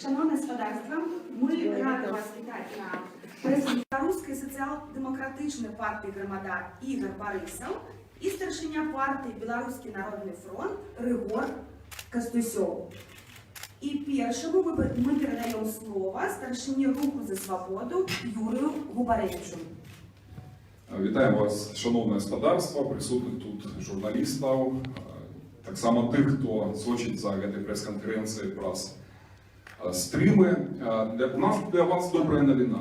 Шановне господарство, ми раді вас вітати на президент Білоруської соціал-демократичної партії «Громада» Ігор Борисов і старшиня партії «Білоруський народний фронт» Ригор Костюсьов. І першому ми передаємо слово старшині Руху за свободу Юрію Губаревичу. Вітаю вас, шановне господарство, присутних тут журналістів, так само тих, хто сочить за цією прес-конференцією прес стріми. У нас для вас добра новина.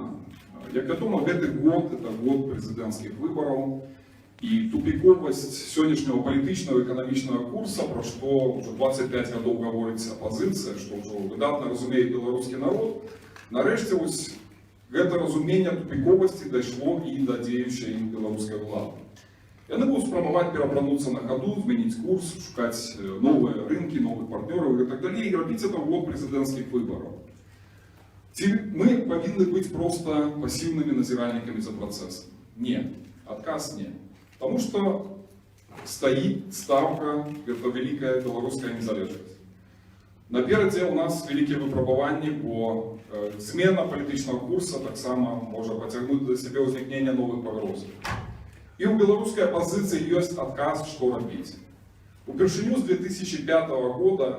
Як відомо, цей год – це год президентських виборів. І тупиковість сьогоднішнього політичного і економічного курсу, про що вже 25 років говориться опозиція, що вже видатно розуміє білоруський народ, нарешті ось це розуміння тупиковості дійшло і до діючої білоруської влади. Я не буду спробувати переобернутися на ходу, змінити курс, шукати нові ринки, нових партнерів і так далі, і робити це в год президентських виборів. Ми повинні бути просто пасивними назиральниками за процесом. Ні, отказ ні. Потому что стоит ставка, это великая белорусская незалежность. Напереди у нас великі випробування, бо зміна політичного курсу так само може потягнути до себе возникнення нових погроз. І у білоруської опозиції є отказ, що робити. Упершиню з 2005 року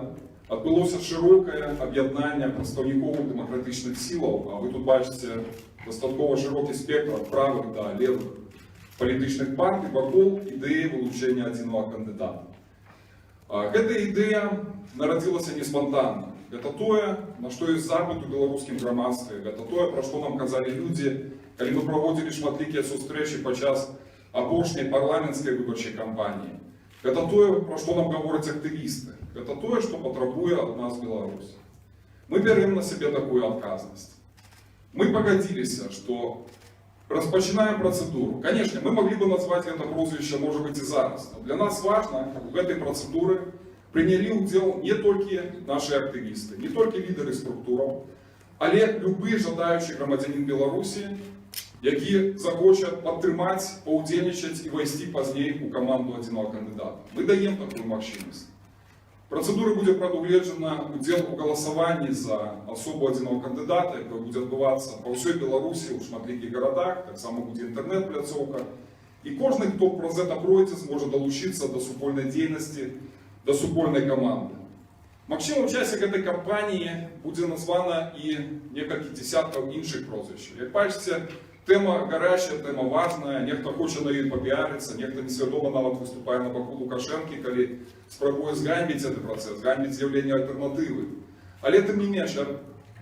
відбулося широке об'єднання представників демократичних сил, а ви тут бачите достатково широкий спектр від правих до лівих політичних партій вокруг ідеї вилучення одного кандидата. Эта ідея народилася не спонтанно. Это то, на що є запит у білоруському громадстві, это то, про що нам казали люди, коли ми проводили шматлікі зустрічі під час опошньої парламентської виборчої кампанії. Это то, про що нам говорять активісти. Это то, що потребує від нас Білорусь. Ми беремо на себе таку відказність. Ми погодилися, що розпочинаем процедуру. Конечно, мы могли бы назвать это прозвище, может быть, и зараз. Но для нас важно, чтобы в этой процедуре приняли удел не только наши активисты, не только лидеры структур, але любые жадающие громадянин Беларуси, які захочуть підтримати, поудельничать і войти позднее у команду одного кандидата. Мы даем такую возможность. Процедура буде предугледжена удел у голосуванні за особу одного кандидата, яка буде відбуватися по всій Білорусі, у шматліких городах, так само буде інтернет-пляцовка. І кожен, хто про це пройде, зможе долучитися до супольної діяльності, до супольної команди. Максимум учасник цієї кампанії буде названо і кілька десятків інших прозвищ. Як бачите, тема гаряча, тема важна, ніхто хоче на її попіаритися, ніхто несвідомо навіть виступає на боку Лукашенки, коли спробує зганьбити цей процес, зганьбити з'явлення альтернативи. Але тим не менше,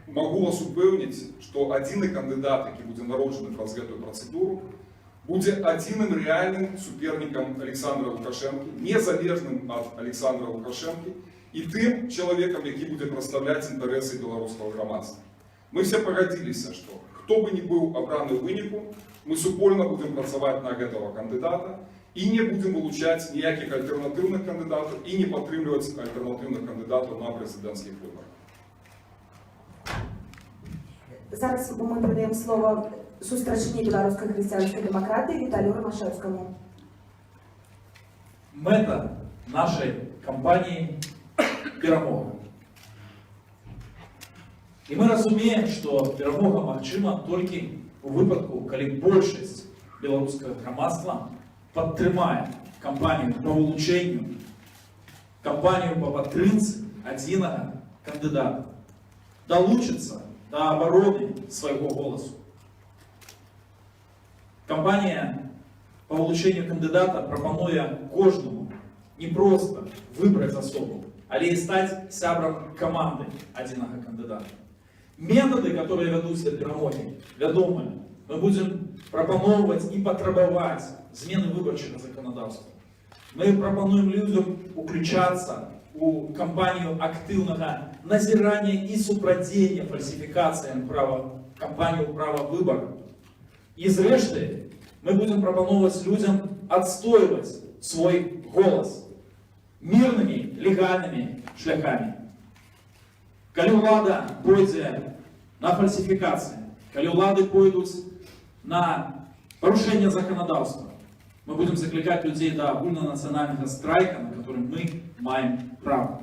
я можу вас упевнити, що один кандидат, який буде народжений через цю процедуру, буде одним реальним суперником Олександра Лукашенка, незалежним від Олександра Лукашенка, і тим чоловіком, який буде представляти інтереси білоруського громадства. Ми всі погодилися, що хто би не був обраний у виніку, ми супольно будемо працювати на цього кандидата і не будемо вилучати ніяких альтернативних кандидатів і не підтримувати альтернативних кандидатів на президентських виборах. Зараз ми передаємо слово старшині Білоруської християнської демократії Віталію Ромашевському. Мета нашої кампанії – перемога. І ми розуміємо, що перемога можлива тільки у випадку, коли більшість білоруського громадства підтримає кампанію по вилученню, кампанію по підтримці одного кандидата, долучиться до оборони свого голосу. Кампанія по вилученню кандидата пропонує кожному не просто вибрати особу, але і стати сябром команди одного кандидата. Методы, которые ведутся к перемоге, ведомые, мы будем пропоновывать и потребовать змены выборчего законодавства. Мы пропонуем людям включаться у кампанию активного назирания и супротивления фальсификациям кампанию права выбора. Из решты мы будем пропоновывать людям отстаивать свой голос мирными, легальными шляхами. Коли влада пойде на фальсифікації, коли влади пойдуть на порушення законодавства, ми будемо закликати людей до огульнонаціонального страйка, на який ми маємо право.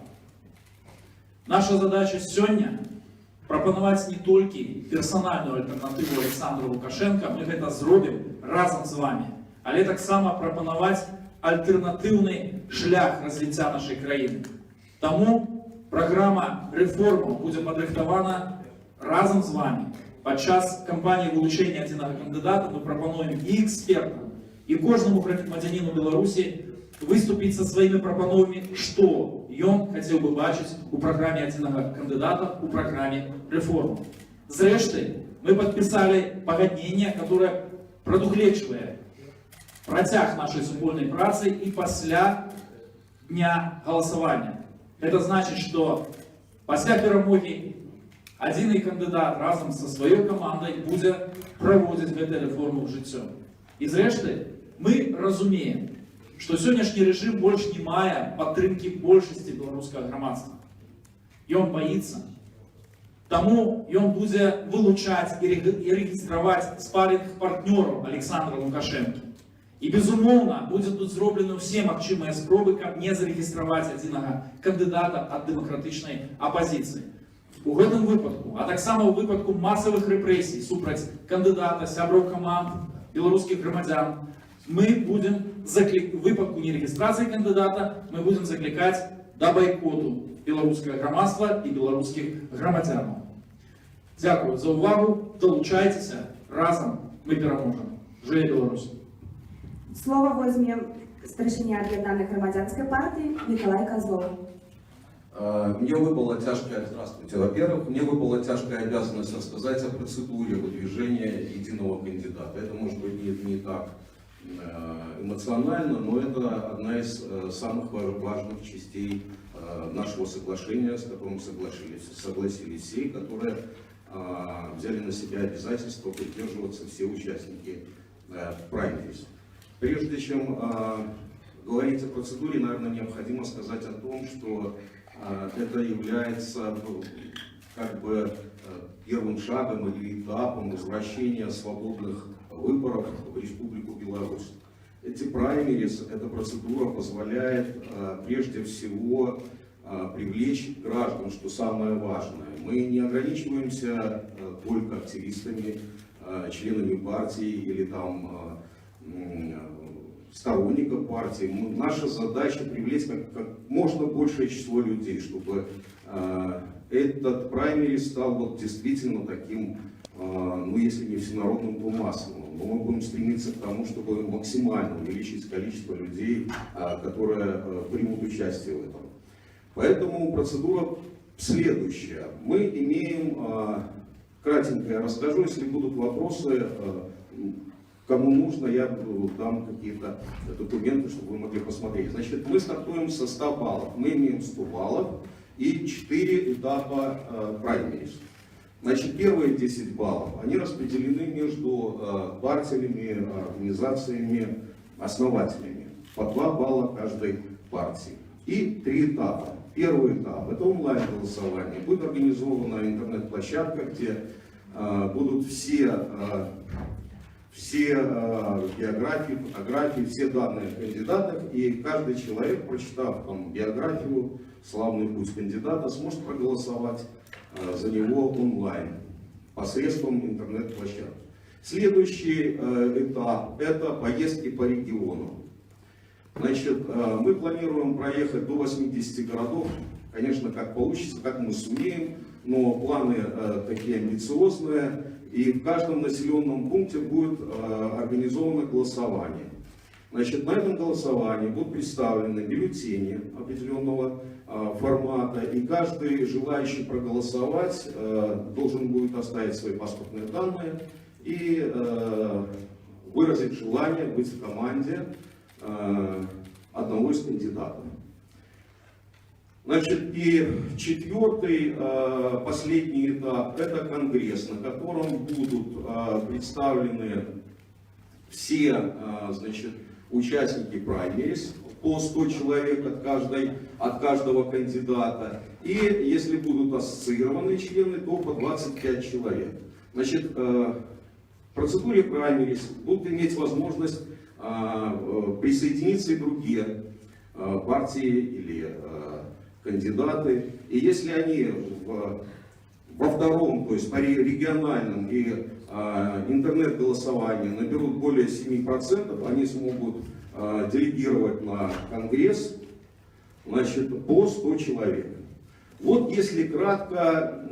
Наша задача сьогодні прапанаваць не толькі персанальную альтэрнатыву Александру Лукашенко, мы гэта зробім разам з вами, але таксама прапанаваць альтэрнатыўны шлях развіцця нашай краіны. Таму праграма рэформаў будзе падрыхтавана разам з вами. Падчас кампаніі вылучэння адзінага кандыдата мы прапануем і экспертам, і кожнаму грамадзяніну Беларусі выступіць са сваімі прапановамі, што ён хацеў бы бачыць у праграме адзінага кандыдата, у праграме рэформ. Зрэшты, мы падпісалі пагадненне, которое прадугледжвае працяг нашай супольнай працы і пасля дня галасавання. Это значит, что пасля перамогі адзіны кандыдат разам са сваёй камандай будзе праводзіць гэтыя рэформы ў жыццё. І зрэшты, мы разумеем, што сённяшні рэжым больш не мае падтрымкі большасці беларускага грамадства. Ён баіцца. Таму ён будзе вылучаць і рэгістраваць спарринг партнёраў Александра Лукашенко. І, безумоўна, будзе тут зроблены ўсе магчымыя спробы, каб не зарэгістраваць адзінага кандыдата ад дэмакратычнай апазіцыі. У гэтым выпадку, а таксама ў выпадку масавых рэпрэсій супраць кандыдата, сяброў каманд, беларускіх грамадзян, мы будем в выпадку нерегистрации кандидата мы будем закликать до бойкоту белорусского громадства и белорусских громадян. Дякую за увагу, долучайтеся, разом мы переможем. Жиє Беларусь! Слово возьме старшиня Объединенной громадянской партии Николай Козлов. Мне выпала тяжкая, здравствуйте, во-первых, мне выпала тяжкая обязанность рассказать о процедуре выдвижения единого кандидата. Это может быть не так эмоционально, но это одна из самых важных частей нашего соглашения, с которым согласились все, которые взяли на себя обязательство придерживаться все участники праймериз. Прежде чем говорить о процедуре, наверное, необходимо сказать о том, что это является как бы первым шагом или этапом возвращения свободных выборов в Республику Беларусь. Эти праймериз, эта процедура позволяет прежде всего привлечь граждан, что самое важное. Мы не ограничиваемся только активистами, членами партии или там сторонников партии. Наша задача привлечь как можно большее число людей, чтобы этот праймериз стал вот действительно таким, ну если не всенародным, то массовым. Но мы будем стремиться к тому, чтобы максимально увеличить количество людей, которые примут участие в этом. Поэтому процедура следующая. Мы имеем, кратенько я расскажу, если будут вопросы, кому нужно, я дам какие-то документы, чтобы вы могли посмотреть. Значит, мы стартуем со 100 баллов. Мы имеем 100 баллов и 4 этапа праймериз. Значит, первые 10 баллов, они распределены между партиями, организациями, основателями. По 2 балла каждой партии. И 3 этапа. Первый этап – это онлайн-голосование. Будет организована интернет-площадка, где будут все биографии, фотографии, все данные о кандидатах, и каждый человек, прочитав там биографию, славный путь кандидата, сможет проголосовать за него онлайн посредством интернет-площадки. Следующий этап – это поездки по региону. Значит, мы планируем проехать до 80 городов, конечно, как получится, как мы сумеем, но планы такие амбициозные. И в каждом населенном пункте будет организовано голосование. Значит, на этом голосовании будут представлены бюллетени определенного формата, и каждый желающий проголосовать должен будет оставить свои паспортные данные и выразить желание быть в команде одного из кандидатов. Значит, и четвертый, последний этап – это конгресс, на котором будут представлены все, значит, участники праймериз, по 100 человек от каждого кандидата. И если будут ассоциированные члены, то по 25 человек. Значит, в процедуре праймериз будут иметь возможность присоединиться и другие партии или кандидаты. И если они во втором, то есть по региональным и интернет-голосованию наберут более 7%, они смогут делегировать на Конгресс, значит, по 100 человек. Вот если кратко,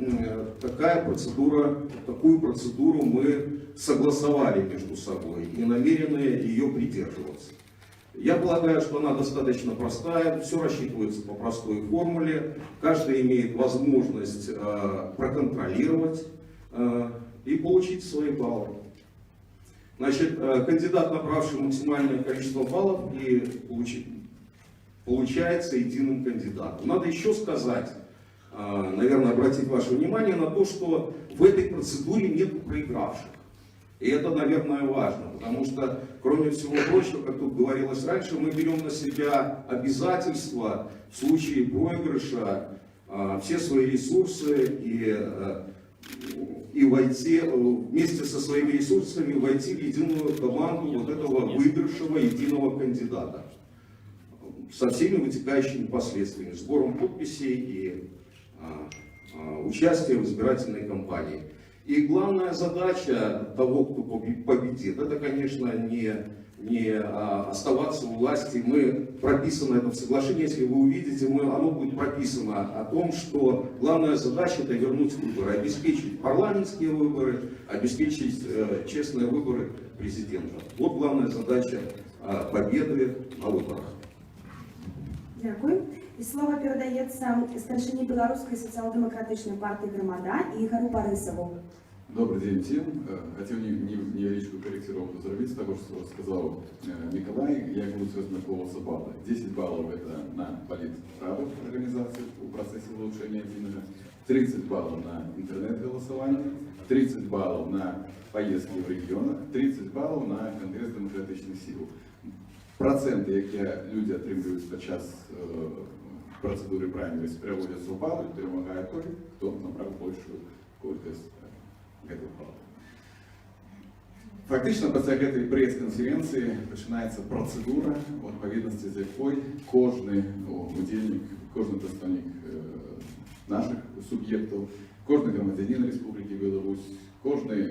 такую процедуру мы согласовали между собой и намерены ее придерживаться. Я полагаю, что она достаточно простая, все рассчитывается по простой формуле, каждый имеет возможность проконтролировать и получить свои баллы. Значит, кандидат, набравший максимальное количество баллов, и получается единым кандидатом. Надо еще сказать, наверное, обратить ваше внимание на то, что в этой процедуре нет проигравших. И это, наверное, важно, потому что, кроме всего прочего, как тут говорилось раньше, мы берем на себя обязательства в случае проигрыша все свои ресурсы и войти вместе со своими ресурсами войти в единую команду вот этого выигравшего единого кандидата со всеми вытекающими последствиями, сбором подписей и участием в избирательной кампании. И главная задача того, кто победит, это, конечно, не оставаться у власти. Прописано это в соглашении, если вы увидите, оно будет прописано о том, что главная задача это вернуть выборы, обеспечить парламентские выборы, обеспечить честные выборы президента. Вот главная задача победы на выборах. Дякую. І слово передається старшині Білоруської соціал-демократичної партії «Громада» Ігорю Борисову. Добрый день всем. Хотел невеличкую корректировку сделать с того, что сказал Николай. Я буду знакомиться баллы. 10 баллов это на политраду организации в процессе улучшения единого, 30 баллов на интернет-голосование, 30 баллов на поездки в регионах, 30 баллов на Конгресс демократичных сил. Проценты, які люди отримують під час процедури праймеріс, переводяться в бали, перемагає той, хто набрав більшу кількість гэтых балів. Фактично, після цієї прес-конференції починається процедура, у відповідності з якою кожен удільник, кожен представник наших суб'єктів, кожен громадянин Республіки Білорусь, кожен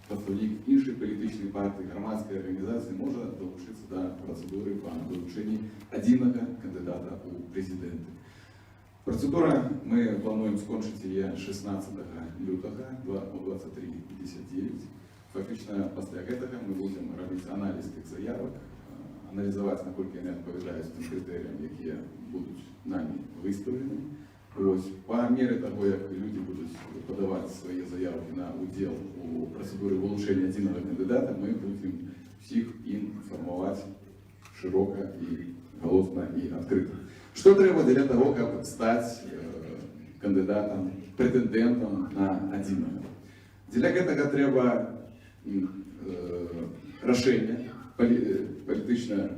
представник іншої політичної партії, громадської організації може долучитися до процедури по вилученню єдиного кандидата у президенти. Процедура, ми плануємо скончити її 16 лютого о 23:59. Фактично, після цього ми будемо робити аналіз тих заявок, аналізувати, наскільки вони відповідають тим критеріям, які будуть нами виставлені. Ось, по мірі того, як люди будуть подавати свої заявки на уділ у процедурі вилучення єдиного кандидата, ми будемо всіх інформувати широко і голосно і відкрито. Що треба для того, щоб стати кандидатом, претендентом на єдиного? Для цього треба рішення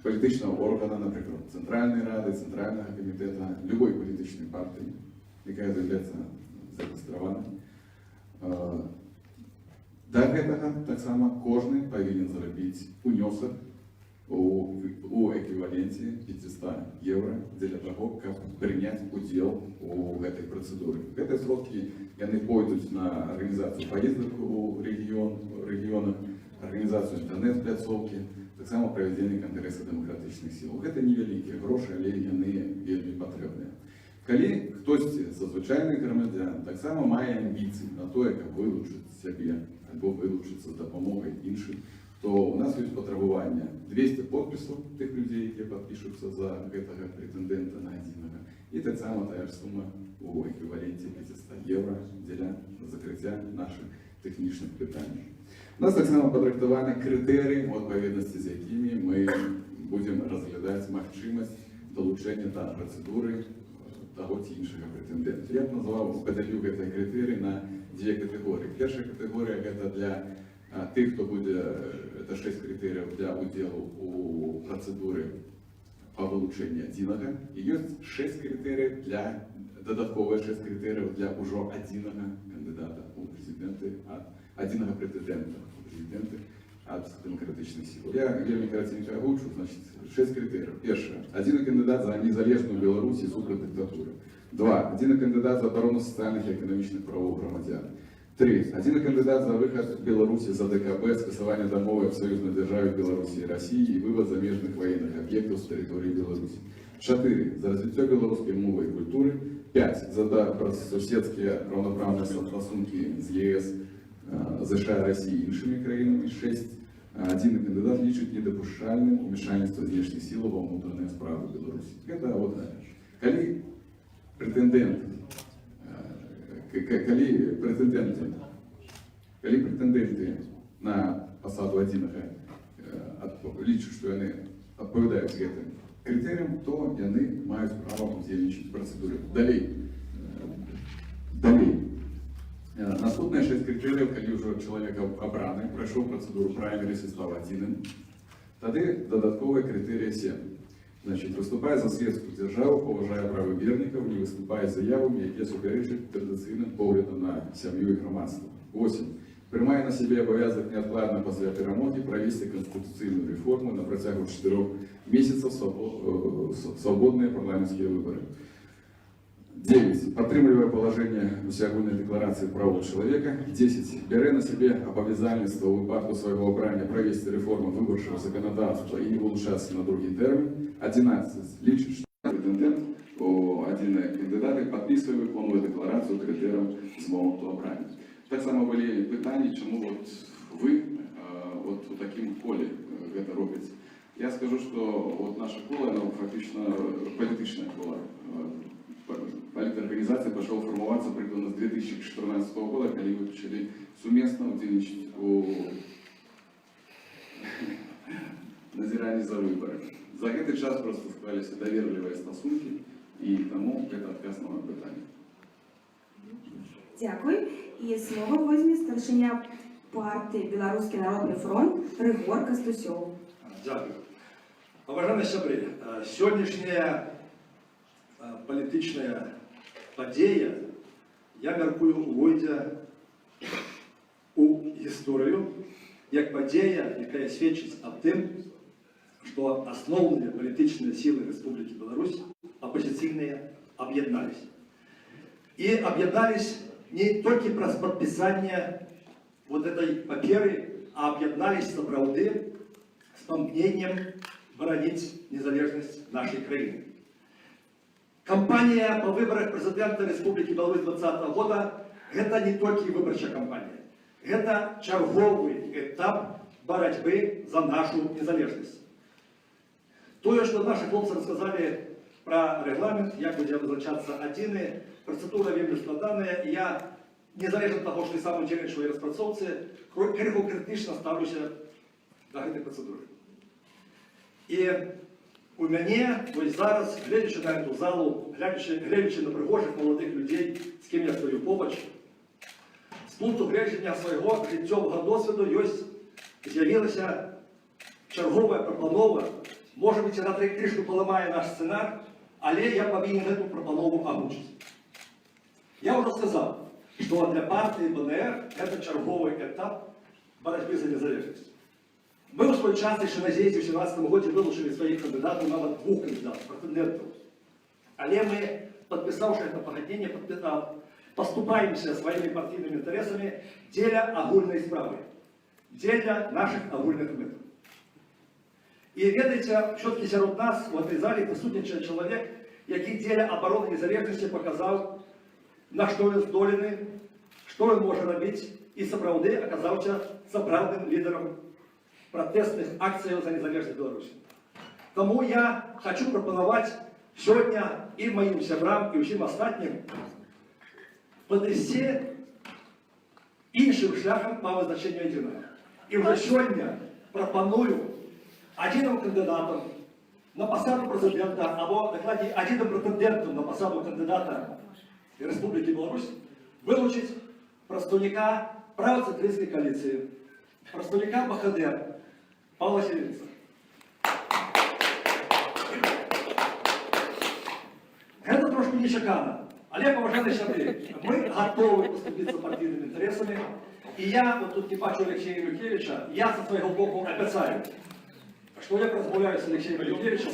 політичного органу, наприклад, Центральної Ради, Центрального комітету, будь-якої політичної партії, яка є зареєстрована. До цього так само кожен повинен зробити внесок у еквіваленті 500 євро для того, щоб прийняти уділ у цій процедурі. Ці сроки вони пойдуть на організацію поїздок у регіонах, організацію інтернет-пляцовки, так само проведення Конгресу демократичних сил. Це невеликі гроші, але вони вельми потрібні. Коли хтось з звичайних громадян так само має амбіції на те, як вилучити себе або вилучити з допомогою іншим, то у нас є потребування 200 підписів тих людей, які підпишуться за цього претендента на єдиного. І так само та ж сума у еквіваленті 500 євро для закриття наших технічних питань. У нас так само підрихтовані критерії, у відповідності з якими ми будемо розглядати можливість долучення та процедури того чи іншого претендента. Я б назвав, поділив ці критерії на дві категорії. Перша категорія – це для тих, хто буде, це 6 критеріїв для уділу у процедурі по вилученню єдиного. І є 6 критеріїв для, додаткові 6 критеріїв для уже єдиного кандидата у президенти, єдиного претендента у президенти от демократичних сил. Я вельми коротенько озвучу, значить, 6 критеріїв. Перше. Один кандидат за незалежну Білорусь і супротив диктатури. 2. Один кандидат за оборону соціальних і економічних прав громадян. 3. Один кандидат за виход Білорусі за ДКБ, скасування домови в союзної державі Білорусі і Росії і вивод заміжних воєнних об'єктів з території Білорусі. 4. За розвиття білоруської мови і культури. 5. За добросусідські равноправні стосунки з ЄС, США, Росії і іншими країнами. 6. Один кандидат лічить недопущальним умішальництво знешніх сил во внутрішні справи Білорусі. Це от, коли претенденти на посаду Адзінага лічать, що вони відповідають цим критеріям, то вони мають право удзельничати в процедурі. Далі. Наступні 6 критеріїв, коли вже чоловік обраний, пройшов процедуру праймеріс і став Адзіним, тоді додаткові критерії 7. Значить, виступає за світську державу, поважає права вірників, не виступає з заявами, які суперечать традиційним поглядам на сім'ю і громадство. 8. Приймає на себе обов'язок невідкладно після перемоги провести конституційну реформу на протягу 4 місяців свободні парламентські вибори. 9. Підтримує положення Всеагульної декларації прав чоловіка. 10. Бере на себе обов'язальність у випадку свого обрання провести реформу виборчого законодавства і не вилучатися на другий термін. 11. Лічить, що претендент один кандидат підписує, виконує декларацію критеріям з моменту обрання. Так само були питання, чому от ви от у такому колі це робите. Я скажу, що от наша кола, вона фактично політична кола. Политорганизация пошел формироваться примерно с 2014 года, когда мы начали совместно удельничать у назирании за выборы. За этот час просто склались доверливые стосунки, и тому это отказное питание. Дякую. І слово візьме старшиня партії Білоруський народний фронт Григор Костусьов. Дякую. Уважаемые сябры, сённяшняя політична подія, я мяркую, увойдзе у історію як подія, яка свідчить об тим, що основні політичні сили Республіки Білорусь, опозиційні, об'єднались. І об'єднались не тільки про підписання вот этой паперы, а об'єднались направды з памкненням боронить незалежність нашої країни. Кампания по выборам президента Республики Беларусь 2020 года – это не только выборчая кампания. Это черговый этап борьбы за нашу незалежность. То, что наши хлопцы рассказали про регламент, як буде визначатися адзіни, процедура вельми складана, і я, незалежно від того, що я сам удзельнічаю у розпрацоўцы, криху критично ставлюся до гэтай процедуры. І у мяне, ось зараз, глядячи на эту залу, глядячи на пригожих молодих людей, з ким я стою побач, з пункту гледжання свого життєвого досвіду з'явилася чергова пропанова. Може бути, вона трішки поламає наш сценар, але я повинен эту пропанову озвучити. Я вже сказав, що для партії БНР це черговий етап боротьби за незалежність. Мы в свой час еще на з'їзді в 2017 году вилучили своїх кандидатів, навіть 2 кандидатів, претендентів. Але ми, підписавши це погодження, поступаємося своїми партійними інтересами для огульної справи, для наших огульних методів. І ведаєте, все-таки серед нас, в цій залі, присутнічає чоловік, який для оборони незалежності показав, на що він здолений, що він може робити, і справді оказався справжнім лідером протестных акций за незалежность Беларуси. Тому я хочу пропонувати сьогодні і моїм сябрам, і всім остальним подійти іншим шляхом по визначенню єдиного. І вже сьогодні пропоную одним кандидатом на посаду президента, або, докладніше, одним претендентом на посаду кандидата Республіки Білорусь вилучити представника правоцентристської коаліції, представника БХД Павла Сірінця. Це трошки нечекано, але, поважані сябри, ми готові поступитися партійними інтересами, І я, от тут не бачу Олексія Юркевича, я за свого боку обіцяю, що я розмовляю з Олексієм Юркевичем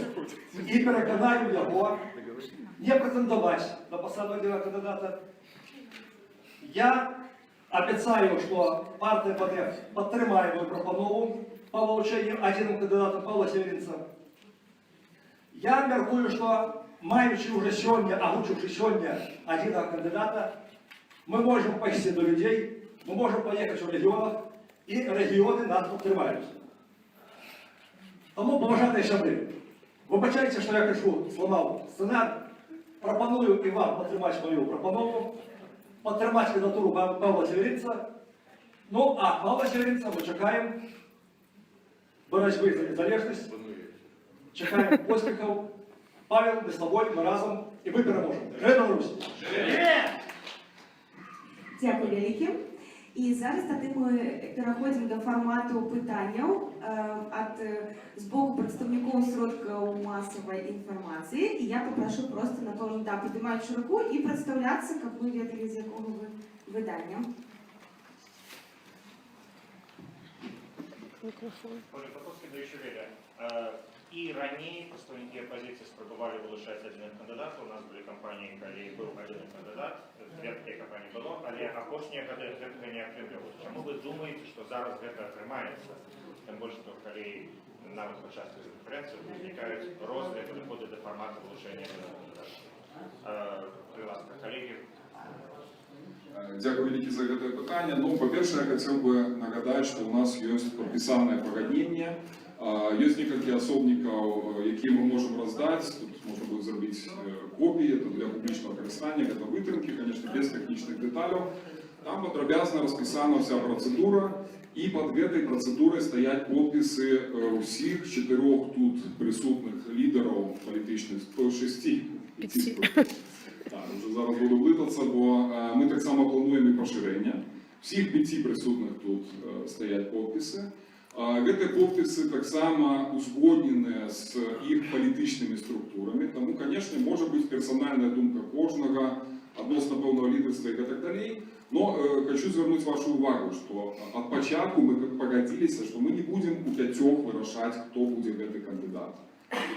і переконаю його не претендувати на посаду одного кандидата. Я обіцяю, що партія БДФ підтримає мою пропанову по вилученню одного кандидата Павла Северинца. Я міркую, що маючи вже сьогодні, озвучивши сьогодні одного кандидата, ми можемо пойти до людей, ми можемо поїхати в регіонах, і регіони нас підтримають. Тому, поважані шановні, вибачайте, що я кажу, зламав сценар, пропоную і вам підтримати мою пропанову, підтримати кандидатуру Павла Северинца. Ну, а Павла Северинца ми чекаємо боротьби за незалежність, чекаємо успіхів. Павел, ми з тобою, ми разом, і ми переможемо. Живе Білорусь! Дякую велике. І зараз тоді ми переходимо до формату питання з боку представників средств масової інформації. І я попрошу просто Анатолія, да, піднімаючи руку і представлятися, як ми ведали, з якого ви видання. Оля Котовский, Deutsche Welle. И ранее представники оппозиции спробовали вылучать один кандидат. У нас были кампании, когда был один кандидат, две такие кампании было, але апошнія годы этого не атрымлівалось. Чому вы думаете, что зараз это атрымаецца? Тем больше, что когда нават падчас конференції возникают розные подходы до формата вылучения кандидата. Будь ласка, коллеги. Дякую велике за гэтае пытанне. Ну, па-першае, я хацеў бы нагадаць, што ў нас ёсць падпісанае пагадненне, ёсць некалькі асобнікаў, якія мы можам раздаць. Тут можна будзе зрабіць копіі, это для публічнага карыстання, гэта вытрымкі, конечно, без тэхнічных дэталяў. Там падрабязна распісана ўся працэдура, і пад гэтай працэдурай стаяць подпісы ўсіх 4 тут прысутных лідараў палітычных, 6. Так, уже зараз буду блытацца, бо мы таксама плануем і пашырэнне. Всіх 5 прысутных тут стаяць подпісы. Гэтыя подпісы таксама узгодненыя з іх палітычнымі структурамі, таму, канешне, можа быць персанальная думка кожнага адносна пэўнага лідарства і гэтак далей. Но хочу звярнуць вашу увагу, што ад пачатку мы пагадзіліся, што мы не будзем у 5 вырашаць, хто будзе гэты кандыдат.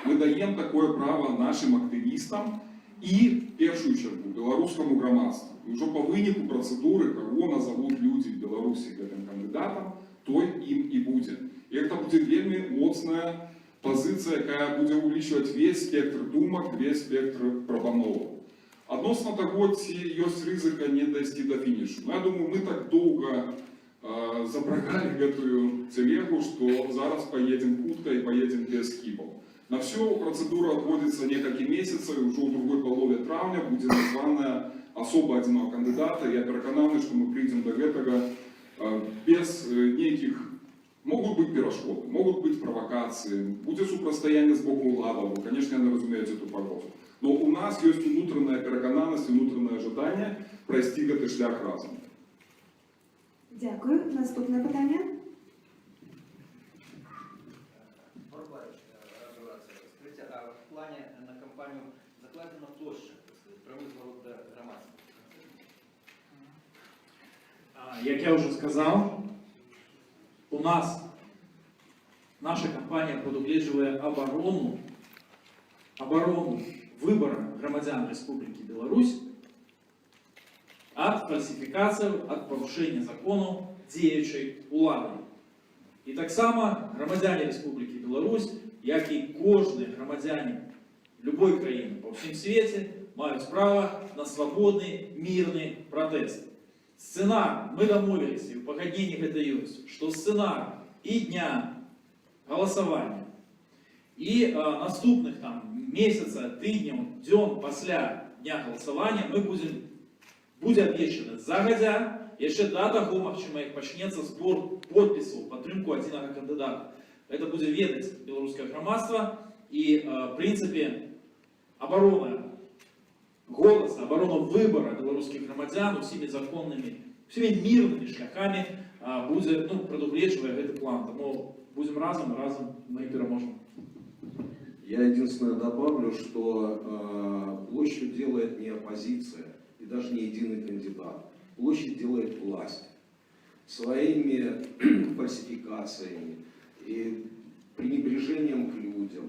Мы даем такое права нашим актывістам і, в першую чергу, беларускаму грамадству. І ўжо па выніку працэдуры, каго назовут людзі в Беларусі гэтым кандыдатам, той ім і будзе. І гэта будзе вельмі моцная пазіцыя, якая будзе ўлічваць весь спектр думак, весь спектр прапановаў. Адносна таго, ці ёсць рызыка не дайсці да фінішу. Я думаю, мы так доўга запрагалі гэтую телегу, што зараз поедем хутка і поедем без скіпаў. На всю процедуру отводится несколько месяцев, и уже в другой половине травня будет названа особа одного кандидата. Я переконаны, что мы придем до этого без неких... Могут быть перешкоды, могут быть провокации, будет супрацостояние с боку уладов. Вы, конечно, не разумеете эту погрозу. Но у нас есть внутренняя переконанность, внутреннее ожидание пройти этот шлях разом. Дякую. Наступне питання. Скажите, а в плане на кампанию закладена площадь, про выбор для громадства? Як я уже сказал, у нас наша компания предугледживает оборону выбора громадян Республики Беларусь от фальсификаций, от порушения законов деючей улады. И так само громадяне Республики Беларусь, як и кожные громадяне любой краины по всем свете, имеют право на свободный, мирный протест. Сценар, мы домовились, и в погоднениях это есть, что сценар и дня голосования, и наступных там месяца, тыдняў, дзён после дня голосования мы будзе абвешчана загадзя, яшчэ да таго, магчыма, як пачнецца збор подпісаў падтрымку адзінага кандыдата. Это будзе ведаць беларускае грамадства, и в принципе оборона голоса, оборона выбора белорусских громадян всеми законными, всеми мирными шляхами будет, предугледживая этот план. Тому будем разом мы переможем. Я единственное добавлю, что площадь делает не оппозиция и даже не единый кандидат. Площадь делает власть. своими фальсификациями и пренебрежением к людям,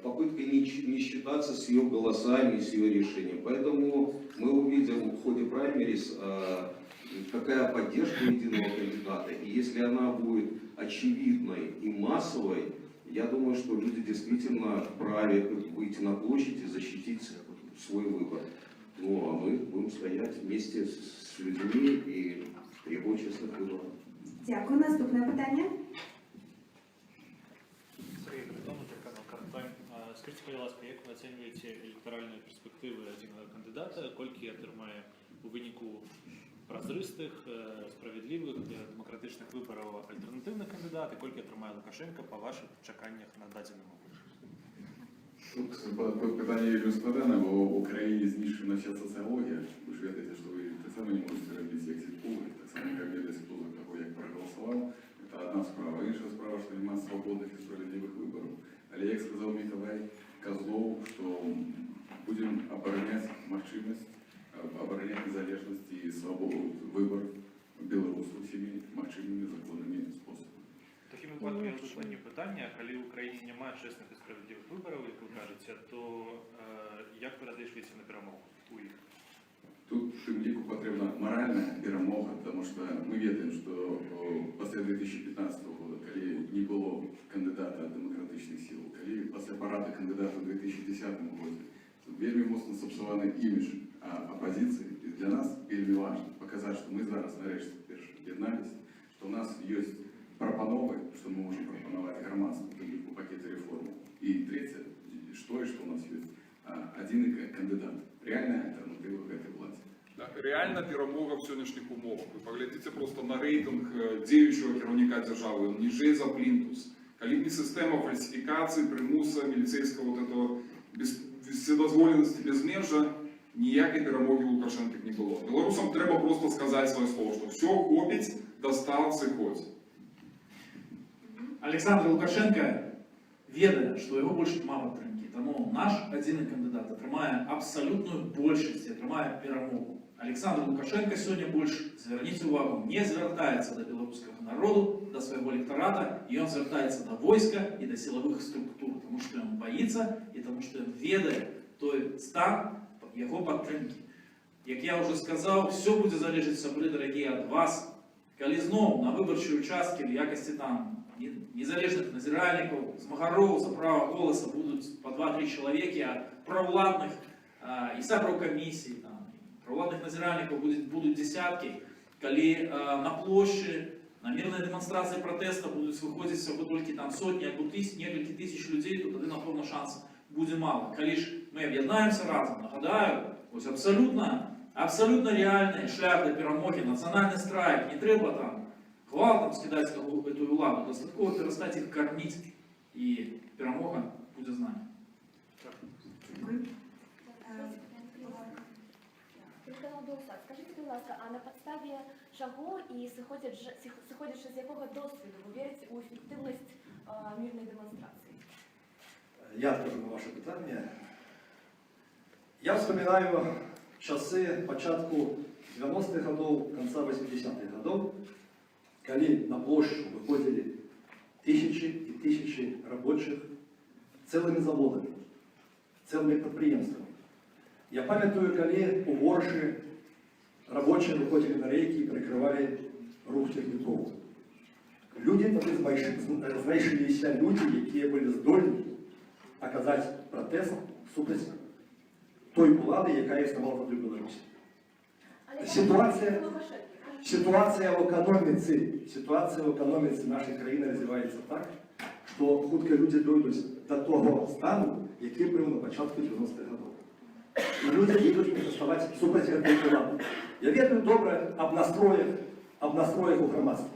попыткой не считаться с ее голосами, с ее решением. Поэтому мы увидим в ходе праймерис, какая поддержка единого кандидата. И если она будет очевидной и массовой, я думаю, что люди действительно вправе выйти на площадь и защитить свой выбор. Ну, а мы будем стоять вместе с людьми и требовать честных выборов. Дякую. Наступне питання. Сергій Капітонов, телеканал «Карпайн». Скажіть, будь ласка, як ви оцінюєте електоральні перспективи одного кандидата, колькі отримає у виніку прозристих, справедливих, демократичних виборів альтернативних кандидат, і колькі отримає Лукашенко по ваших чеканнях на дадений момент? Тут питання Юрію складане, бо в Україні знищена ще соціологія. Ви ж ведаєте, що ви так само не можете робити екзит-поли, так само як ведеться хто за кого як проголосував. Це одна справа. Інша справа, що немає свободних і справедливих виборів. Але як сказав Миколай Козлов, що будемо обороняти можливість, обороняти незалежність і свободу виборів білорусів всіми можливими законними способами. В такому випадку є складні питання. Коли в Україні немає чесних і справедливих виборів, як ви кажете, то як ви розрішуєте на перемогу у їх? Тут в тым ліку потрібна моральна перемога, тому що ми ведаємо, що після 2015 року, коли не було кандидата демократичних сил, коли після параду кандидата у 2010 році, вельми моцно сапсований імідж опозиції. І для нас вельми важливо показати, що ми зараз нарешті перше об'єдналися, що у нас є пропанови, що ми можемо пропонувати громадству по пакету реформ. І третє, що у нас є один кандидат, реальна альтернатива в этой власти. Да, реальна перемога в сьогоднішніх умовах. Ви поглядите просто на рейтинг діючого керівника держави, він ніжей за плінтус. Коли б не система фальсифікації, примуса, міліцейського вот этого вседозволеності безмежа, ніякої перемоги у Лукашенка не було. Білорусам треба просто сказати своє слово, що все, хопить, достав, це хоть. Александр Лукашенко, ведая, что его больше мало підтримки, тому наш один кандидат отримає абсолютную большесть, отримає перемогу. Олександр Лукашенко сьогодні більше, зверніть увагу, не звертається до білоруського народу, до свого електората, і він звертається до війська і до силових структур, тому що він боїться і тому що він ведає той стан його підтримки. Як я вже сказав, все буде залежати, собі, дорогі, від вас. Коли знову на виборчі участки в якості там незалежных назиральников, змагаров за право голоса будут по 2-3 человека, а провладных и саброкомиссий, провладных назиральников будут десятки, коли на площади, на мирные демонстрации протеста будут выходить всего только там сотни, або несколько тысяч людей, то тогда, напевно, шансів буде мало. Коли ж ми об'єднаємося разом, нагадаю, ось абсолютно реальний шлях до перемоги, національний страйк, не треба там гвалтом скидать эту владу, достатково перестать их кормить, и перемога будет знать. Телеканал «Білсат». Скажіть, будь ласка, а на підставі чого і сиходячи з якого досвіду ви вірите у ефективність мирної демонстрації? Я скажу на ваше питання. Я вспоминаю часи початку 90-х годов, конца 80-х годов, коли на площадь выходили тысячи и тысячи рабочих целыми заводами, целыми предприятиями. Я памятую, коли у Ворши рабочие выходили на рейки и перекрывали рух техников. Люди, знайшлися люди, які були здольні оказати протест супротив той влади, яка існувала в Білорусі. Ситуація в економіці нашої країни розвивається так, що хутко люди дійдуть до того стану, який був на початку 90-х років. І люди будуть протестувати супроти цієї влади. Я ведаю добре об настроях у громадстві.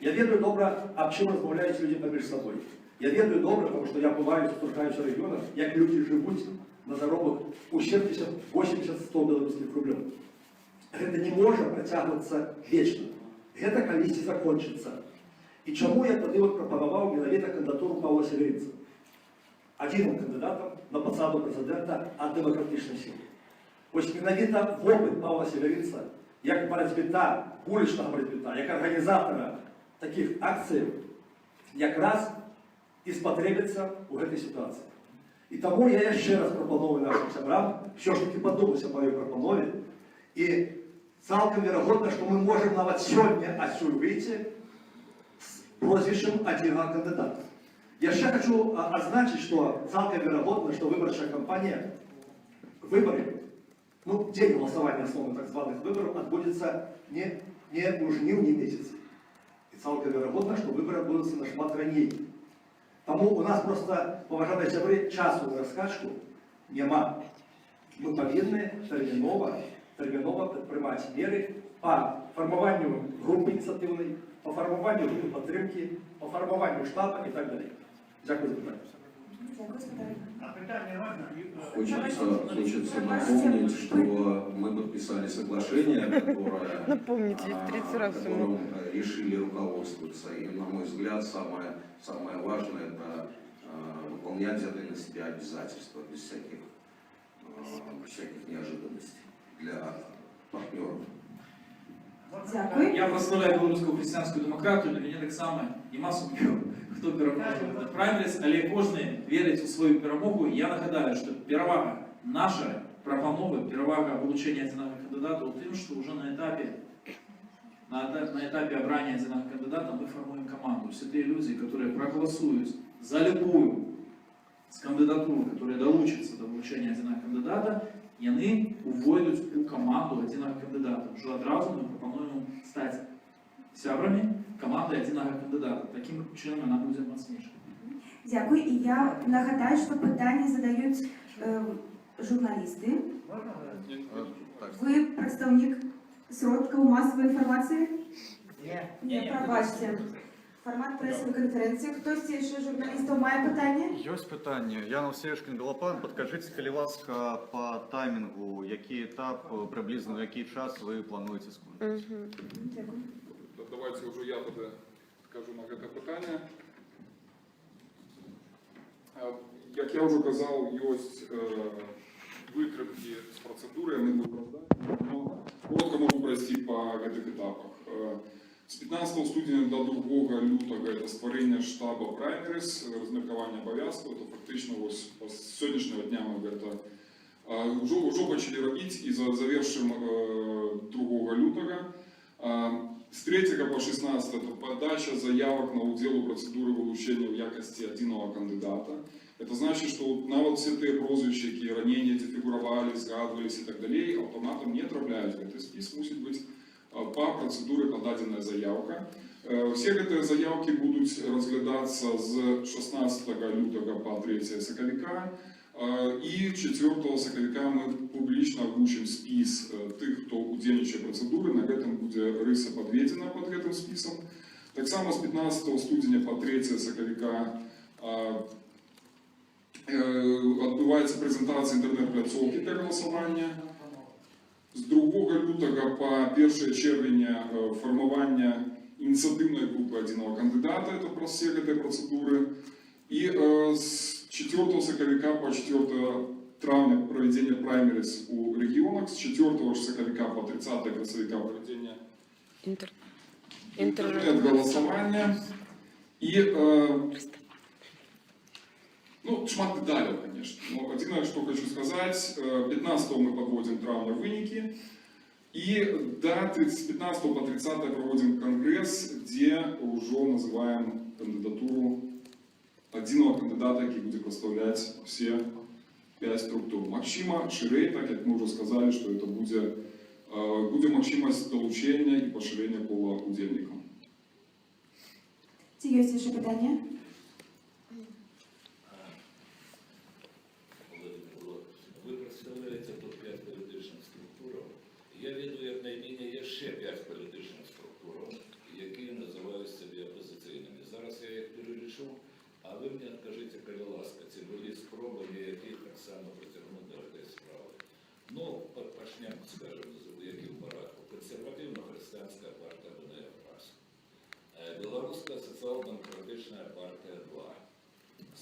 Я ведаю добре, об чим розмовляють люди поміж собою. Я ведаю добре, тому що я буваю, спускаюся в регіонах, як люди живуть на заробок у 80-100 білоруських рублів. Гэта не може працягвацца вечна. Гэта калісьці закончыцца. І чаму я тады прапанаваў менавіта кандыдатуру Павла Северинца? Адзіным кандыдатам на пасаду прэзідэнта ад дэмакратычнай сілы. Вось менавіта вопыт Павла Северинца як барацьбіта, вуличного барацьбіта, як організатора таких акцій, якраз і спотребиться у гэтай ситуації. І тому я ще раз пропоную нашим сябрам, що ж таки подумайся моїй пропанові, і цалком верагодна, що ми можемо навіть сьогодні отсюда вийти з прозвищем одного кандидата. Я ще хочу означить, что цалком верагодна, что выборчая кампания, выборы, ну, день голосования основных так званых выборов отбудется не у жнив, не месяц. И цалком верагодна, что выборы отбудутся на шмат ранее. Тому у нас просто, поважаемые сябры, часу на раскачку нема. Мы повинны терминово предпринимать меры по формованию группы инициативной, по формованию группы поддержки, по формованию штаба и так далее. Дякую за питання. Дякую за питання. А питання можна? Хочется напомнить, что мы подписали соглашение, которое, которым решили руководствоваться. И, на мой взгляд, самое важное – это выполнять взятые на себя обязательства без всяких неожиданностей для партнеров. Дякую. Я представляю белорусскую христианскую демократию, для меня так само нема сумнівів, хто переможе на праймерис, але кожен вірить у свою перемогу. Я нагадаю, що перевага наша пропанови, перевага вилучення одинакових кандидатів у тим, що вже на етапі обрання одинакових кандидата ми формуємо команду. Всі ті люди, які проголосують за любую з кандидатур, які долучаться до вилучення одинакових кандидата, вони увойдуть у команду одинакових кандидата. Вже одразу ми пропонуємо стати сябрами команди одинакових кандидата. Таким чином вона буде міцніша. Дякую. І я нагадаю, що питання задають журналісти. Ви представник сродків масової інформації? Ні, пробачте. Формат пресової конференції. Хтось ще журналістів має питання? Есть питання. Яна Всевишкін, Голопан. Підкажіть, скажіть, ласка, по таймінгу, який етап, приблизно в який час ви плануєте скончити? Дякую. Давайте вже я тоді скажу на це питання. Як я вже казав, є викривки з процедури, я не буду роздати, але коротко можу пройти по цих етапах. З 15 студня до 2 лютого це створення штабу праймерис, розміркування обов'язків, то фактично ось з сьогоднішнього дня ми це вже почали робити і завершимо 2 лютого. С 3 по 16 это подача заявок на удел у процедуры вилучення в якості одного кандидата. Это значит, что на вот все те прозвища, які ранее фигурировали, згадывались и так далее, автоматом не трапляють в этот список, мусить быть по процедуре подадена заявка. Все эти заявки будут разглядаться с 16 лютого по 3 соковика. И 4 соковика мы публично озвучим спис тих, хто удільничає процедури, на этом буде риса подведена под этим списом. Так само с 15 студня по 3 соковика відбувається презентація інтернет-пляцовки для голосування. З 2 лютого по 1 червня формування ініціативної групи одного кандидата, це про всі ці процедури. І з 4 соковика по 4 травня проведение праймерис у регионах, с 4 соковика по 30 красовика проведение интернет-голосования. И, ну, шмат деталей, конечно. Но один, что хочу сказать, 15 мы подводим травня выники. И с 15 по 30 проводим конгресс, где уже называем кандидатуру одного кандидата, який буде представляти всі 5 структур. Максима ширей, так як ми вже сказали, що це буде можливість долучення і поширення кола удільників. Чи є ще питання? Ви представляєте тут 5 політичних структур. Я веду, як найменше, є ще 5 політичних структур, які називають себе опозиційними. Зараз я їх перелічу. А ви мені скажіть, коли ласка, ці були спроби яких так само притягнути до цієї справи. Ну, почнемо, скажімо, з яких порядку. Консервативно-християнська партія БНФ РАС. Белорусская социал-демократичная партия 2.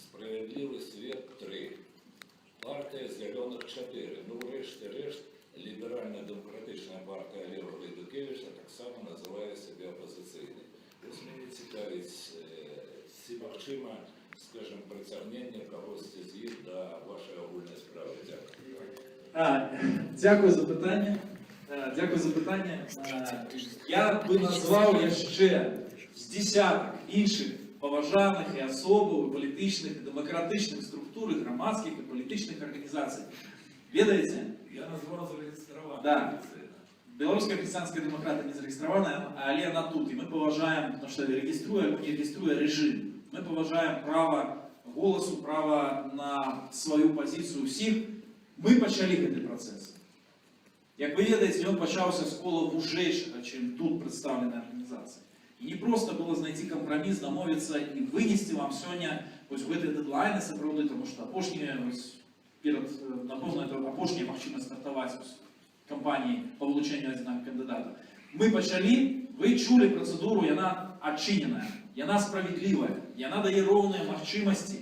Справедливый свет 3. Партия зеленых 4. Ну, решт-решт, либеральная ліберальна-демократична партія Олега Гайдукевича так само називає себе опозиційною. Ось мені цікавить всіма, скажімо, притягнення когось з їх до вашої огульної справи. Дякую. Дякую за питання. Дякую за питання. Я би назвав ще з десяток інших поважаних і особливо політичних і демократичних структур, і громадських і політичних організацій. Ведаете? Я назвав зареєстрованим. Да. Белорусская христианская демократия не зарегистрирована, але она тут. И мы поважаем, потому что региструя або не региструя режим, мы поважаем право голосу, право на свою позицію всіх. Ми почали цей процес. Як ви ведаєте, він почався з кола вужейшого, чим тут представлена організація. І не просто було знайти компроміс, домовитися і винести вам сьогодні ось в ці дедлайни сапраўды, тому що напевно, це опошня можливість стартувати кампанії по вилученню одного кандидата. Ми почали, ви чули процедуру, вона відчинена, вона справедлива, вона дає рівні можливості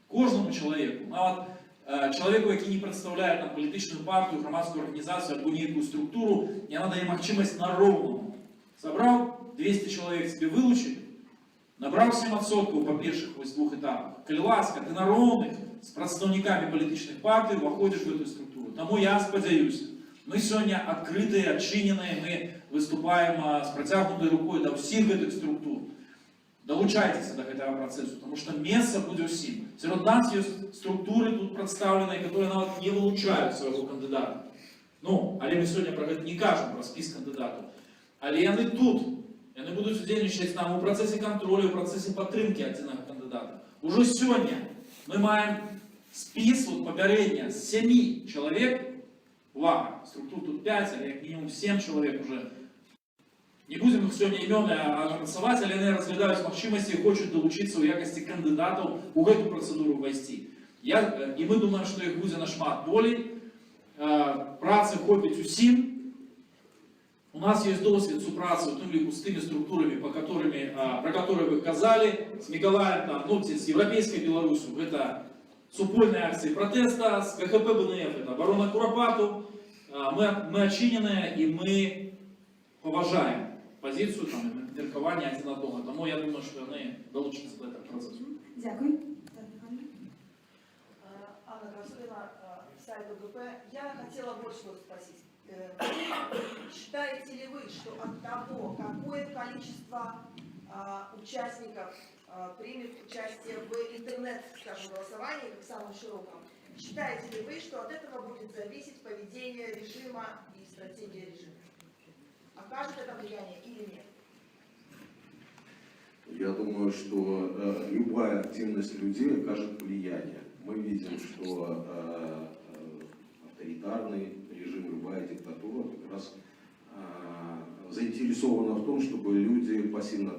кожному чоловіку. Навіть чоловіку, який не представляє там, політичну партію, громадську організацію або ніяку структуру, вона дає можливість на рівному. Собрав 200 чоловік собі вилучив, набрав 7% по перших ось двох етапах. Коли ласка, ти на рівних з представниками політичних партій виходиш в цю структуру. Тому я сподіваюся, ми сьогодні відкриті, відчинені, ми виступаємо з протягнутою рукою до всіх цих структур. Долучайтеся до этого процесса, потому что место будет всем. Серед нас есть структуры тут представленные, которые навіть не вилучають своего кандидата. Ну, але ми сьогодні про це не кажемо, про список кандидатів. Але вони тут. Вони будуть судейничати нам у процесі контролю, у процесі підтримки одного кандидата. Уже сьогодні ми маємо список попередньо з 7 чоловік. Увага, структур тут 5, але як мінімум 7 чоловік уже. Не будем их сегодня имен анонсовать, але они разглядают можливості и хочуть долучитися у якості кандидатів у эту процедуру ввести. І ми думаємо, що їх буде на шмат болей. Праці хопить усім. У нас є досвід супраці з тими структурами, про которые вы казали, с Миколаем, там, ну, с Европейской Беларусью. Это супольные акции протеста, с КХП БНФ, это оборона Куропату. Мы отчинены и мы поважаем позицію там, міркування один одного. Тому я думаю, що вони долучаться до цього процесу. Дякую. Анна Красулина, сайт ОГП. Я хотела вот что спросить. Считаете ли вы, что от того, какое количество участников примет участие в интернет, скажем, голосовании, как самом широком, считаете ли вы, что от этого будет зависеть поведение режима и стратегия режима? Окажет это влияние или нет? Я думаю, что любая активность людей окажет влияние. Мы видим, что авторитарный режим, любая диктатура как раз заинтересована в том, чтобы люди пассивно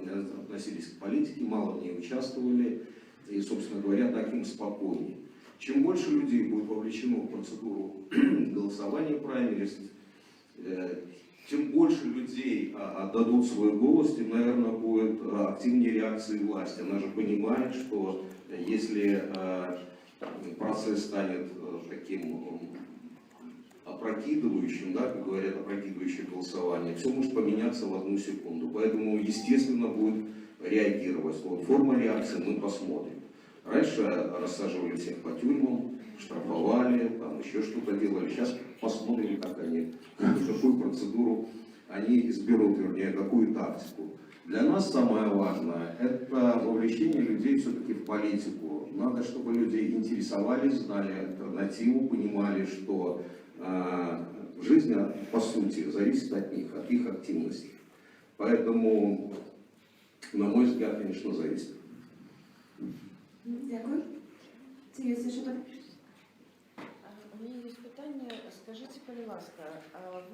относились к политике, мало в ней участвовали и, собственно говоря, так им спокойнее. Чем больше людей будет вовлечено в процедуру голосования праймериз, тем больше людей отдадут свой голос, тем, наверное, будет активнее реакции власти. Она же понимает, что если процесс станет таким опрокидывающим, да, как говорят, опрокидывающее голосование, все может поменяться в одну секунду. Поэтому, естественно, будет реагировать. Вот форма реакции мы посмотрим. Раньше рассаживали всех по тюрьмам, штрафовали, там еще что-то делали. Сейчас посмотрим, как они, какую процедуру они изберут, вернее, какую тактику. Для нас самое важное – это вовлечение людей все-таки в политику. Надо, чтобы люди интересовались, знали альтернативу, понимали, что жизнь, по сути, зависит от них, от их активности. Поэтому, на мой взгляд, конечно, зависит. Дякую. Це є ще щось? У меня есть питание. Скажите, пожалуйста,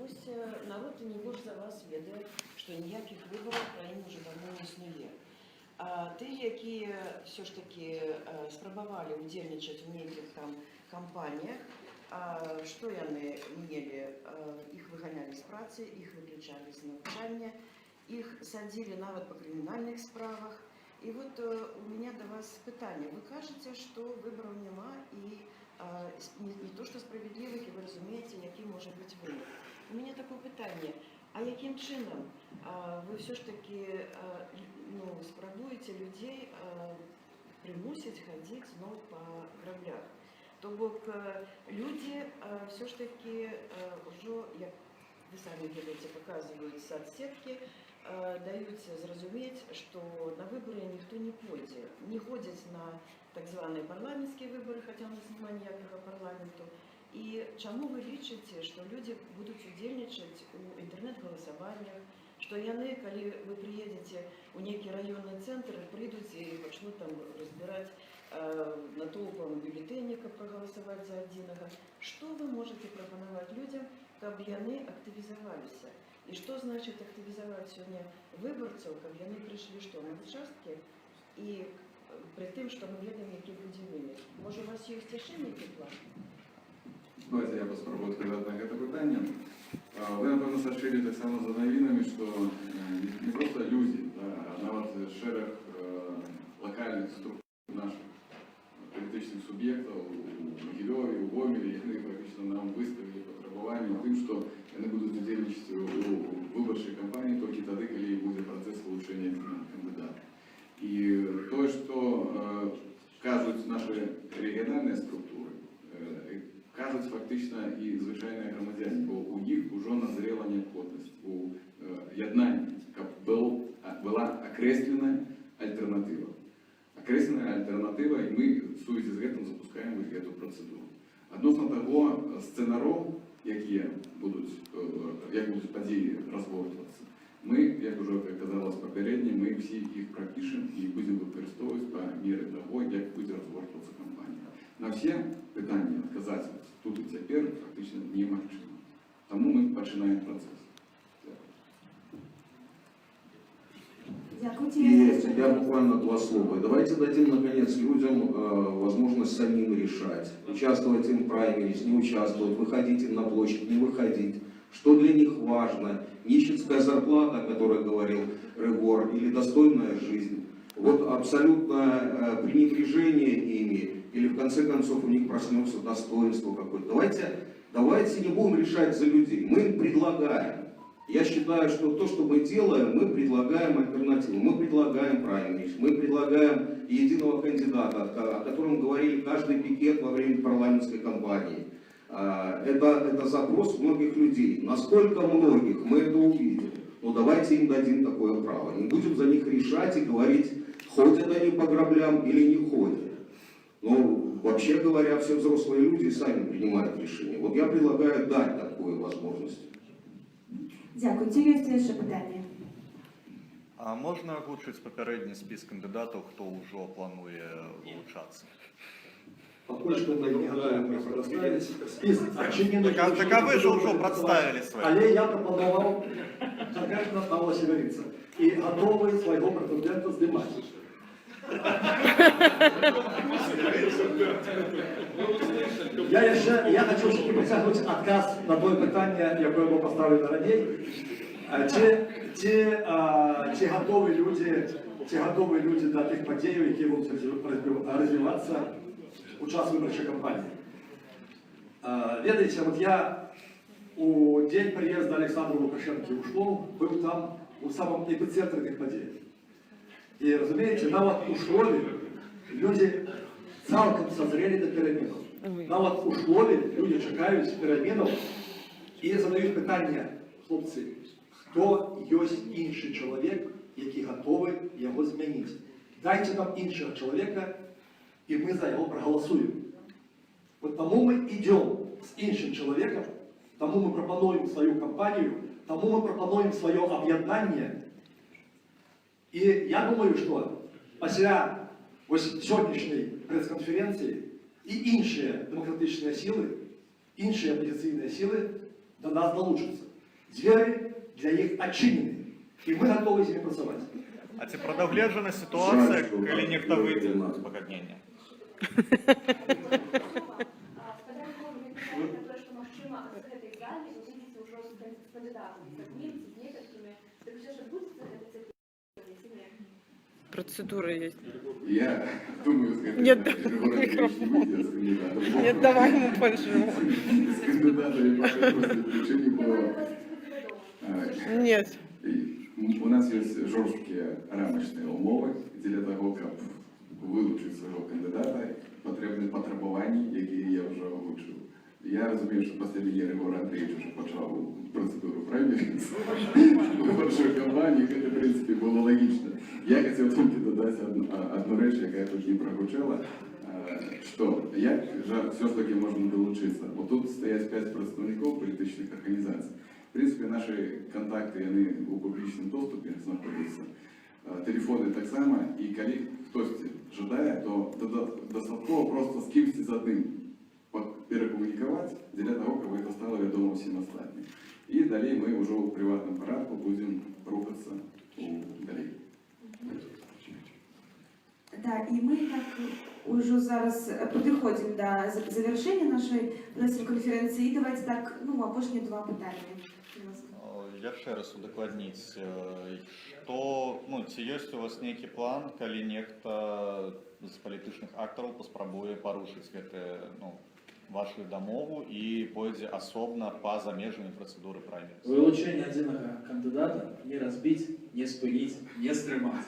ось народ не больше за вас ведає, що ніяких виборів в країні вже давно не існує. Ті, які все ж таки спробували удельничать в неких там кампаніях, що вони мели? Їх виганяли з праці, їх виключали з навчання, їх садили навіть по кримінальних справах. И вот у меня до вас питание. Вы кажете, что выборов нема и не то, что справедливых, и ви розумієте, який може бути винок. У мене таке питання, а яким чином ви все ж таки спробуєте людей примусить ходить по граблях? То бок люди все ж таки уже, як ви самі говорите, показують соцсетки, дають зрозуміти, що на вибори ніхто не пойде. Не ходять на так звані парламентські вибори, хоча у нас немає ніякого парламенту. І чому ви лічите, що люди будуть удільничати у інтернет-голосуваннях, що яны, коли ви приїдете у некий районний центр, прийдуть і почнуть там розбирати натовпом бюллетені, как проголосовать за одного. Что вы можете пропонувати людям, щоб вони активізувалися? І що значить активізувати сьогодні виборців, щоб вони прийшли що, на участки, і при тим, що ми ведемо, який буде вибір? Може, у вас є рішення, який план? Давайте я спробую сказати на це питання. Ви, напевно, сошли так само за новинами, що не просто люди, а навіть шерах локальних структур наших політичних суб'єктів у Могилеві, у Гомелі, вони практично нам виставили потребування тим, що вони будуть удільничати у виборчій кампанії тільки тоді, коли буде процес вилучення кандидата. І то, що кажуть наші регіональні структури, кажуть фактично і звичайні громадяни, бо у них вже назріла необхідність у єднанні, щоб була окреслена альтернатива. Окреслена альтернатива, і ми в сувязі з цим запускаємо цю процедуру. Відносно того сценарію, як будуть події розгортуватися, ми, як вже казалось попередньо, ми всі їх пропишемо і будемо використовувати по мірі того, як буде розгортуватися кампанія. На всі питання відказати тут і тепер фактично неможливо. Тому ми починаємо процес. И я буквально 2 слова. Давайте дадим, наконец, людям возможность самим решать. Участвовать им в праймерис, не участвовать, выходить им на площадь, не выходить. Что для них важно. Нищенская зарплата, о которой говорил Рыгор, или достойная жизнь. Вот абсолютно пренебрежение ими, или в конце концов у них проснется достоинство какое-то. Давайте не будем решать за людей. Мы им предлагаем. Я считаю, что то, что мы делаем, мы предлагаем альтернативу, мы предлагаем праймерис, мы предлагаем единого кандидата, о котором говорили каждый пикет во время парламентской кампании. Это запрос многих людей. Насколько многих, мы это увидим. Но давайте им дадим такое право. Не будем за них решать и говорить, ходят они по граблям или не ходят. Но вообще говоря, все взрослые люди сами принимают решение. Вот я предлагаю дать такую возможность. Дякую. Ці є ще питання. А можна озвучити попередній список кандидатів, хто вже планує долучатися? Пока что мы не готовы предоставить список. Так а вы же уже представили свои. Але я пропонував конкретно Павла Северинца. И готовы своего претендента снимать. Я хочу все-таки притягнути отказ на той питання, яке було поставлено раніше. Ті готові люди до тих подій, які будуть розвиватися у час виборчої кампанії. Ведаете, вот я у день приезда Александра Лукашенко в Шлов был там у самом эпицентре этих подій. И, разумеете, нават у Шлові люди цалком созрели до переменов. Нават у Шлові люди чекають переменов і задають питання, хлопці, хто є інший чоловік, який готовий його змінити. Дайте нам іншого чоловіка, и мы за его проголосуем. Вот тому мы идем с іншим человеком, тому мы пропонуем свою кампанию, тому мы пропонуем свое объединение. И я думаю, что після сьогоднішньої прес-конференції і інші демократичні сили, інші опозиційні сили до нас долучаться. Двері для їх відчинені. І ми готові з ними працювати. А ці продовлежена ситуація, коли ніхто вийде з погоднення? процедура есть. Я думаю, сказать, Нет, город не выйдет с кандидатом. Нет, давай ему пожмем. С кандидатами пока просто еще не было. Нет. У нас есть жорсткие рамочные умови для того, як вилучити свого кандидата, потрібні потребування, які я вже озвучив. Я розумію, що після мене Григорій Андрійович вже почав процедуру праймеріз у першій кампанії, це, в принципі, було логічно. Я хотів тільки додати одну річ, яка тут не прозвучала, що як же все-таки можна долучитися. Бо тут стоять 5 представників політичних організацій. В принципі, наші контакти вони у публічному доступі знаходяться. Телефони так само, і коли хтось жадає, то достатково просто з кимось з одним перекомунікувати для того, щоб це стало відомо всім остальним. І далі ми вже у приватному порядку будемо рухатися далі. Да, и мы так уже зараз підходимо до завершення нашої прес-конференції. І давайте так, опошні 2 питання. Я ще раз удокладніць, што, ці ёсць у вас нейкі план, калі нехта з палітычных актараў паспрабуе парушыць гэты, вашу дамову і пойдзе асобна па-за межамі працэдуры праймеріз? Вылучение одного кандидата не разбить, не спылить, не стрымать.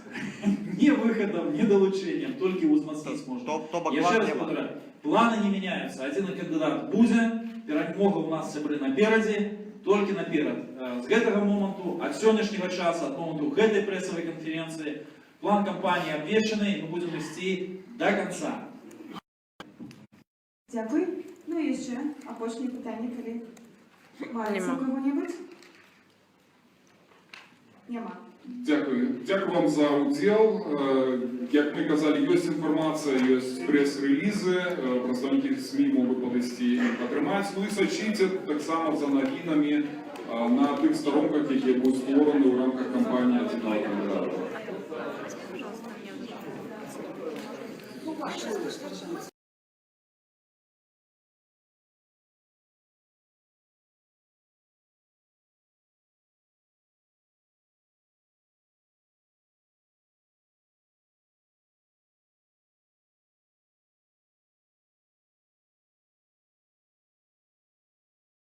Ни выходом, ни долучением, только узмацнить можно. Еще раз повторяю, планы не меняются. Один кандидат будет, перемога у нас сябры наперади, только наперад. С гэтага моменту, от сегодняшнего часа, от моменту гэтай прессовой конференции, план кампании обвешенный, мы будем вести до конца. Дякую. Ну і ще опошні питання, коли мається у кого-небудь? Нема. Дякую. Дякую вам за удел. Як ми казали, є інформація, є прес-релізи, представники СМІ можуть подати і отримати. Ну і сочите так само за новинами на тих сторонках, які будуть створені у рамках кампанії «Одинокого кандидата».